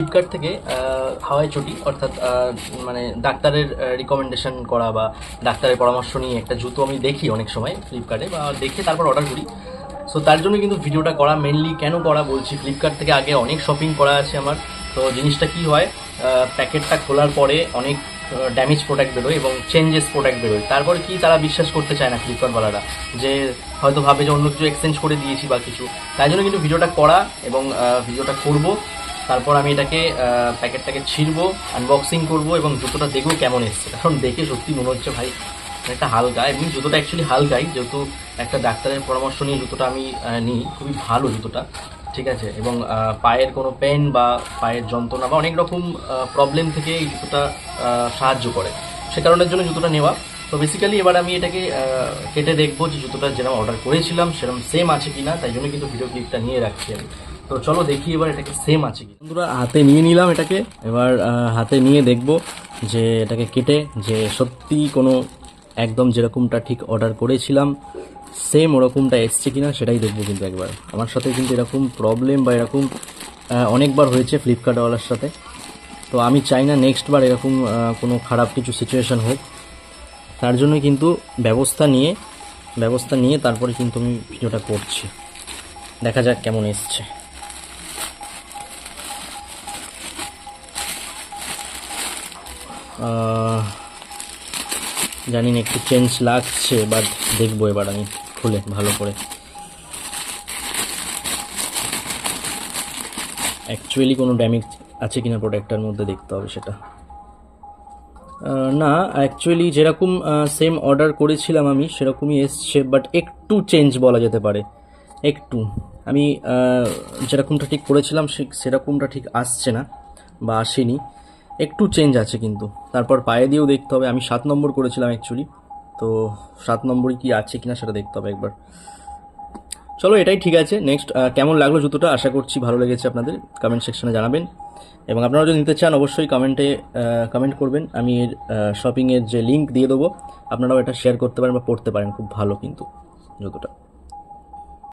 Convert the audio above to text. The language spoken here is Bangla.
ফ্লিপকার্ট থেকে হাওয়াই চটি অর্থাৎ মানে ডাক্তারের রিকমেন্ডেশন করা বা ডাক্তারের পরামর্শ নিয়ে একটা জুতো আমি দেখি অনেক সময় ফ্লিপকার্টে বা দেখে তারপর অর্ডার করি। সো তার জন্য কিন্তু ভিডিওটা করা, মেনলি কেন করা বলছি, ফ্লিপকার্ট থেকে আগে অনেক শপিং করা আছে আমার। তো জিনিসটা কি হয়, প্যাকেটটা খোলার পরে অনেক ড্যামেজ প্রোডাক্ট বেরোয় এবং চেঞ্জেস প্রোডাক্ট বেরোয়। তারপরে কি তারা বিশ্বাস করতে চায় না ফ্লিপকার্টওয়ালারা, যে হয়তো ভাবে যে অন্য কিছু এক্সচেঞ্জ করে দিয়েছি বা কিছু। তাই জন্য কিন্তু ভিডিওটা করা এবং ভিডিওটা করব। তারপর আমি এটাকে প্যাকেটটাকে ছিঁড়বো, আনবক্সিং করবো এবং জুতোটা দেখবো কেমন এসছে। কারণ দেখে সত্যি মনে হচ্ছে ভাই একটা হালকা, এমনি জুতোটা অ্যাকচুয়ালি হালকাই, যেহেতু একটা ডাক্তারের পরামর্শ নিয়ে জুতোটা আমি নিই। খুবই ভালো জুতোটা, ঠিক আছে। এবং পায়ের কোনো পেন বা পায়ের যন্ত্রণা বা অনেক রকম প্রবলেম থেকে এই জুতোটা সাহায্য করে, সে কারণের জন্য জুতোটা নেওয়া। তো বেসিক্যালি এবার আমি এটাকে কেটে দেখবো যে জুতোটা যেরকম অর্ডার করেছিলাম সেরকম সেম আছে কিনা, তাই জন্য কিন্তু ভিডিও ক্লিপটা নিয়ে রাখছি আমি। তো চলো দেখি এবার এটাকে সেম আছে কি। বন্ধুরা হাতে নিয়ে নিলাম এটাকে, এবার হাতে নিয়ে দেখবো যে এটাকে কেটে যে সত্যি কোনো একদম যেরকমটা ঠিক অর্ডার করেছিলাম সেম ওরকমটা এসছে কিনা সেটাই দেখবো। কিন্তু একবার আমার সাথে কিন্তু এরকম প্রবলেম বা এরকম অনেকবার হয়েছে ফ্লিপকার্টওয়ালার সাথে। তো আমি চাই না নেক্সট বার এরকম কোনো খারাপ কিছু সিচুয়েশান হোক। তার জন্য কিন্তু ব্যবস্থা নিয়ে তারপরে কিন্তু আমি ভিডিওটা করছি। দেখা যাক কেমন এসছে। জানি না একটু চেঞ্জ লাগছে, বাট দেখবো এবার আমি খুলে ভালো করে অ্যাকচুয়ালি কোনো ড্যামেজ আছে কিনা প্রোডাক্টটার মধ্যে দেখতে হবে সেটা। না, অ্যাকচুয়ালি যেরকম সেম অর্ডার করেছিলাম আমি সেরকমই এসছে, বাট একটু চেঞ্জ বলা যেতে পারে। একটু আমি যেরকমটা ঠিক করেছিলাম সেরকমটা ঠিক আসছে না বা আসেনি, একটু চেঞ্জ আছে কিন্তু। তারপর পায়ে দিয়েও দেখতে হবে। আমি 7 নম্বর করেছিলাম অ্যাকচুয়ালি, তো 7 নম্বরই কি আছে কিনা সেটা দেখতে হবে একবার। চলো এটাই ঠিক আছে। নেক্সট কেমন লাগলো জুতোটা, আশা করছি ভালো লেগেছে আপনাদের। কমেন্ট সেকশনে জানাবেন এবং আপনারা যদি নিতে চান অবশ্যই কমেন্ট করবেন। আমি এর শপিংয়ের যে লিঙ্ক দিয়ে দেবো, আপনারাও এটা শেয়ার করতে পারেন বা পড়তে পারেন। খুব ভালো কিন্তু জুতোটা।